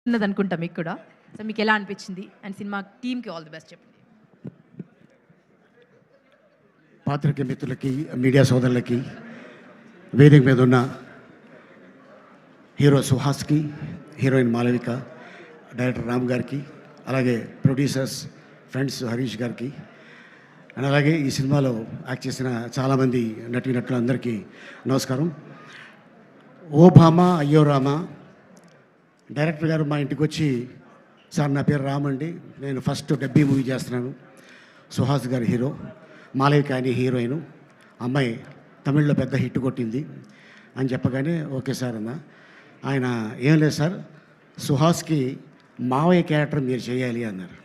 ఉన్నదనుకుంటా మీకు కూడా. సో మీకు ఎలా అనిపించింది? అండ్ సినిమా టీమ్‌కి ఆల్ ది బెస్ట్ చెప్పండి. పాత్రికేయ మిత్రులకి, మీడియా సోదరులకి, వేదిక మీద ఉన్న హీరో సుహాస్కి, హీరోయిన్ మాలవిక, డైరెక్టర్ రామ్ గారికి, అలాగే ప్రొడ్యూసర్స్ ఫ్రెండ్స్ హరీష్ గారికి, అండ్ అలాగే ఈ సినిమాలో యాక్ట్ చేసిన చాలామంది నటీనటులందరికీ నమస్కారం. ఓ భామ అయ్యో రామ డైరెక్టర్ గారు మా ఇంటికి వచ్చి, సార్ నా పేరు రామ్ అండి, నేను ఫస్ట్ డబ్బీ మూవీ చేస్తున్నాను, సుహాస్ గారి హీరో, మాలవిక అని హీరోయిన్, అమ్మాయి తమిళ్లో పెద్ద హిట్ కొట్టింది అని చెప్పగానే ఓకే సార్ అన్న. ఆయన ఏం లేదు సార్, సుహాస్కి మావయ్య క్యారెక్టర్ మీరు చేయాలి అన్నారు.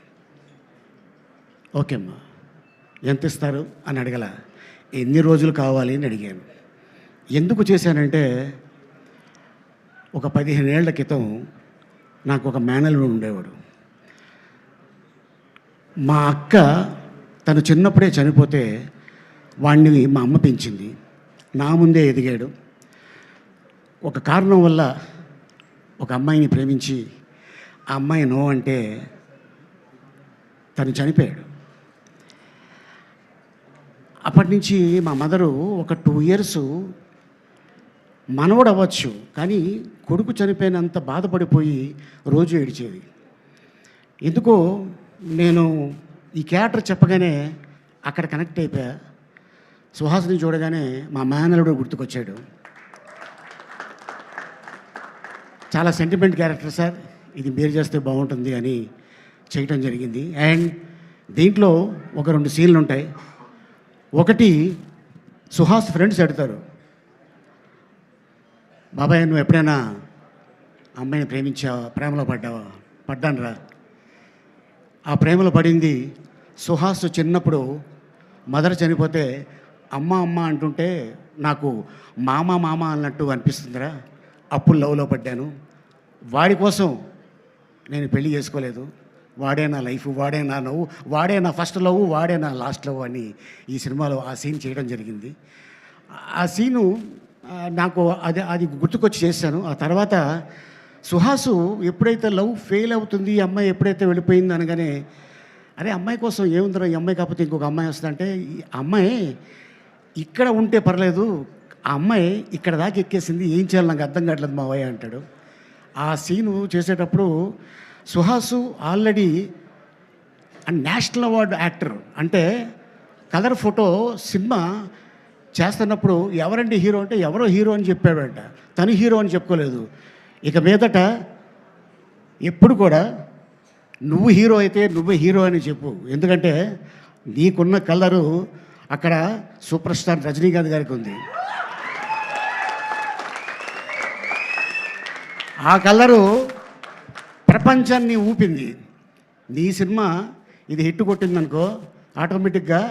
ఓకే అమ్మా, ఎంత ఇస్తారు అని అడగల, ఎన్ని రోజులు కావాలి అని అడిగాను. ఎందుకు చేశానంటే, ఒక 15 ఏళ్ల క్రితం నాకు ఒక మేనల్లుడు ఉండేవాడు. మా అక్క తను చిన్నప్పుడే చనిపోతే వాడిని మా అమ్మ పెంచింది, నా ముందే ఎదిగాడు. ఒక కారణం వల్ల ఒక అమ్మాయిని ప్రేమించి ఆ అమ్మాయి నో అంటే తను చనిపోయాడు. అప్పటి నుంచి మా మదరు ఒక 2 ఇయర్స్ మనవడు అవ్వచ్చు కానీ కొడుకు చనిపోయినంత బాధపడిపోయి రోజు ఏడిచేది. ఎందుకో నేను ఈ క్యారెక్టర్ చెప్పగానే అక్కడ కనెక్ట్ అయిపోయా. సుహాస్ని చూడగానే మా మేనలుడు గుర్తుకొచ్చాడు. చాలా సెంటిమెంట్ క్యారెక్టర్ సార్, ఇది మీరు చేస్తే బాగుంటుంది అని చేయటం జరిగింది. అండ్ దీంట్లో ఒక 2 సీన్లు ఉంటాయి. ఒకటి, సుహాస్ ఫ్రెండ్స్ అడుగుతారు, బాబాయ్ నువ్వు ఎప్పుడైనా అమ్మాయిని ప్రేమించావా, ప్రేమలో పడ్డావా? పడ్డాను రా. ఆ ప్రేమలో పడింది సుహాస్ చిన్నప్పుడు మదర్ చనిపోతే అమ్మ అమ్మ అంటుంటే నాకు మామ మామ అన్నట్టు అనిపిస్తుందిరా. అప్పుడు లవ్లో పడ్డాను. వాడి కోసం నేను పెళ్లి చేసుకోలేదు, వాడే నా లైఫ్, వాడే నా నవ్వు, వాడే నా ఫస్ట్ లవ్, వాడే నా లాస్ట్ లవ్ అని ఈ సినిమాలో ఆ సీన్ చేయడం జరిగింది. ఆ సీను నాకు అది గుర్తుకొచ్చి చేశాను. ఆ తర్వాత సుహాసు ఎప్పుడైతే లవ్ ఫెయిల్ అవుతుంది, ఈ అమ్మాయి ఎప్పుడైతే వెళ్ళిపోయింది అనగానే, అరే అమ్మాయి కోసం ఏముందిరా, ఈ అమ్మాయి కాకపోతే ఇంకొక అమ్మాయి వస్తుందంటే, ఈ అమ్మాయి ఇక్కడ ఉంటే పర్లేదు, ఆ అమ్మాయి ఇక్కడ దాకా ఎక్కేసింది, ఏం చేయాలి నాకు అర్థం కావట్లేదు మావయ్య అంటాడు. ఆ సీను చేసేటప్పుడు Suhas already national award actor, అంటే కలర్ ఫోటో సినిమా చేస్తున్నప్పుడు ఎవరండి హీరో అంటే ఎవరో హీరో అని చెప్పాడంట, తను హీరో అని చెప్పుకోలేదు. ఇక మీదట ఎప్పుడు కూడా నువ్వు హీరో అయితే నువ్వే హీరో అని చెప్పు, ఎందుకంటే నీకున్న కలరు అక్కడ సూపర్ స్టార్ రజనీకాంత్ గారికి ఉంది. ఆ కలరు ప్రపంచాన్ని ఊపింది. నీ సినిమా ఇది హిట్ కొట్టిందనుకో, ఆటోమేటిక్గా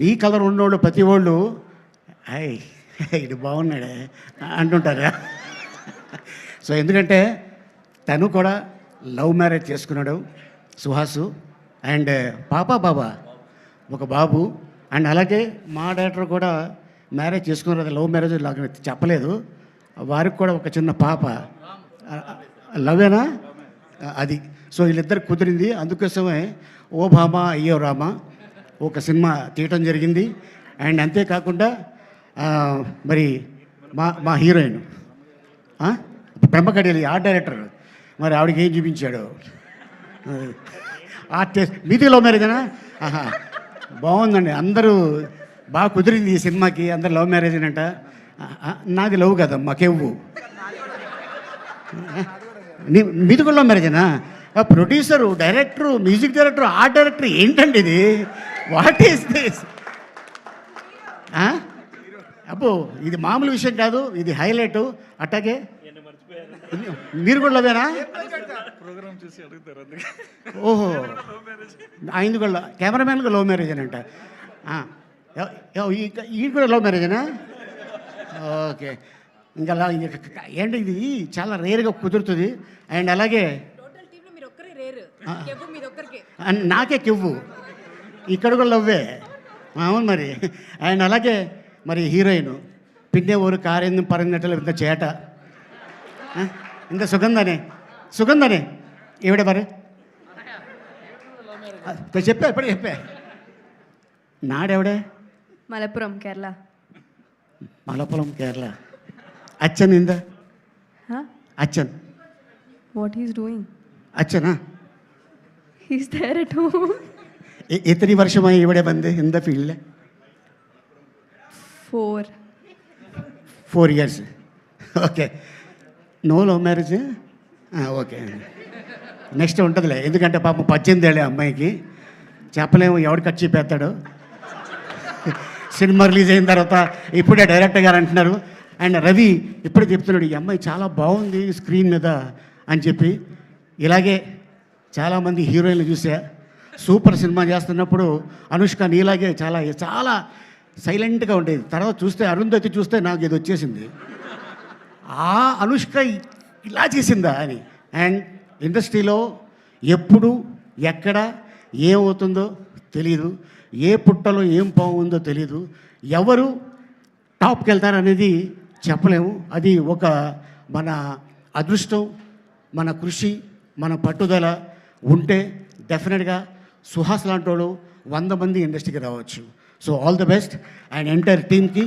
నీ కలర్ ఉన్నోళ్ళు ప్రతి వాళ్ళు అయ్ ఇది బాగున్నాడే అంటుంటారా. సో ఎందుకంటే తను కూడా లవ్ మ్యారేజ్ చేసుకున్నాడు సుహాసు, అండ్ బాబా ఒక బాబు. అండ్ అలాగే మా డైరెక్టర్ కూడా మ్యారేజ్ చేసుకున్నారు, అది లవ్ మ్యారేజ్ నాకు చెప్పలేదు, వారికి కూడా ఒక చిన్న పాప. లవేనా అది. సో వీళ్ళిద్దరు కుదిరింది, అందుకోసమే ఓ భామ అయ్యో రామ ఒక సినిమా తీయటం జరిగింది. అండ్ అంతేకాకుండా మరి మా హీరోయిన్ బ్రహ్మకడియలి ఆర్ట్ డైరెక్టర్, మరి ఆవిడకి ఏం చూపించాడు, ఆర్టిస్ట్. మీది లవ్ మ్యారేజేనా? ఆహా, బాగుందండి, అందరూ బాగా కుదిరింది ఈ సినిమాకి, అందరు లవ్ మ్యారేజ్ అంట. నాది లవ్ కదమ్మా, కెవ్వు. మీది కూడా లవ్ మ్యారేజేనా? Producer, director, music director, art director, ఏంటండి ఇది? What is this? అబ్బో ఇది మామూలు విషయం కాదు, ఇది హైలైట్. అట్టాగే మీరు కూడా లవేనా? ఓహో, ఆయన కూడా కెమెరామెన్గా లవ్ మ్యారేజ్ అని అంట. ఈ కూడా లవ్ మ్యారేజేనా? ఓకే, ఇంకా ఏంటి ఇది చాలా రేర్గా కుదురుతుంది. అండ్ అలాగే నాకే కెవ్వు, ఇక్కడ కూడా లవ్వే. అవును మరి. అండ్ అలాగే మరి హీరోయిన్ పిన్నే ఊరు కారేందు పరందటలు ఇంత చేట, ఇంత సుగంధనే ఈవిడ మరి చెప్పా ఇప్పుడే చెప్పా నాడెవడే మలపురం కేరళ. మలపురం కేరళ అచ్చన్ ఇంద అచ్చన్ What he's doing? അച്ഛനാ He's there at home. എത്ര വർഷമായി ഇവിടെ വന്ന് എന്താ ഫീൽഡിൽ 4 years okay no love marriage okay next ఉంటుందిలే ఎందుకంటే పాపం 18 ఏళ్ళే అమ్మాయికి చెప్పలేము ఎవడు కట్ చెప్పేస్తాడు సినిమా రిలీజ్ అయిన తర్వాత ఇప్పుడే డైరెక్టర్ గారు అంటున్నారు అండ్ రవి ఇప్పుడే చెప్తున్నాడు ఈ అమ్మాయి చాలా బాగుంది స్క్రీన్ మీద అని చెప్పి ఇలాగే చాలామంది హీరోయిన్లు చూసా సూపర్ సినిమా చేస్తున్నప్పుడు అనుష్క నీలాగే చాలా చాలా సైలెంట్గా ఉండేది తర్వాత చూస్తే అరుంధతి చూస్తే నాకు ఇది వచ్చేసింది ఆ అనుష్క ఇలా చేసిందా అని అండ్ ఇండస్ట్రీలో ఎప్పుడు ఎక్కడ ఏమవుతుందో తెలీదు ఏ పుట్టలో ఏం బాగుందో తెలీదు ఎవరు టాప్కి వెళ్తారనేది చెప్పలేము అది ఒక మన అదృష్టం మన కృషి మన పట్టుదల ఉంటే డెఫినెట్గా సుహాస్ లాంటి వాళ్ళు 100 మంది ఇండస్ట్రీకి రావచ్చు so all the best and entire టీమ్కి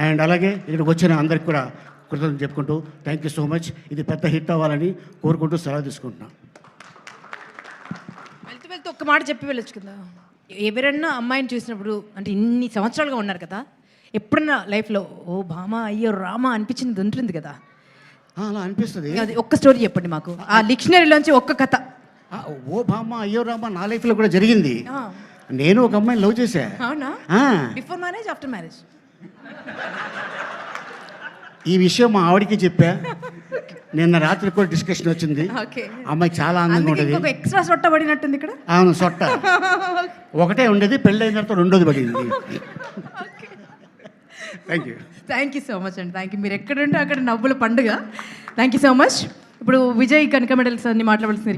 అండ్ అలాగే ఇక్కడికి వచ్చిన అందరికి కూడా కృతజ్ఞతలు చెప్పుకుంటూ థ్యాంక్ యూ సో మచ్ ఇది పెద్ద హిట్ అవ్వాలని కోరుకుంటూ సెలవు తీసుకుంటున్నాను వెళ్తూ వెళ్తూ ఒక్క మాట చెప్పి వెళ్ళొచ్చు కదా ఎవరన్నా అమ్మాయిని చూసినప్పుడు అంటే ఇన్ని సంవత్సరాలుగా ఉన్నారు కదా ఎప్పుడన్నా లైఫ్లో ఓ భామ అయ్యో రామ అనిపించింది ఉంటుంది కదా అలా అనిపిస్తుంది అది ఒక్క స్టోరీ చెప్పండి మాకు ఆ డిక్షనరీలోంచి ఒక్క కథ ఓ బామ్మ అయ్యో రామ్మ నా లైఫ్లో కూడా జరిగింది నేను ఒక అమ్మాయిని లవ్ చేశా అవునా బిఫోర్ మ్యారేజ్ ఆఫ్టర్ మ్యారేజ్ ఈ విషయం మా ఆవిడికి చెప్పా నిన్న రాత్రి కూడా డిస్కషన్ వచ్చింది అమ్మాయి చాలా అందంగా ఉండేది ఎక్స్ట్రా సొట్ట పడినట్టుంది ఇక్కడ అవును సొట్ట ఒకటే ఉండేది పెళ్ళి అయిన తర్వాత రెండోది పడింది థ్యాంక్ యూ సో మచ్ అండి థ్యాంక్ యూ మీరు ఎక్కడుంటే అక్కడ నవ్వుల పండుగ థ్యాంక్ యూ సో మచ్ ఇప్పుడు విజయ్ కనక మెడల్స్ అన్ని మాట్లాడాల్సింది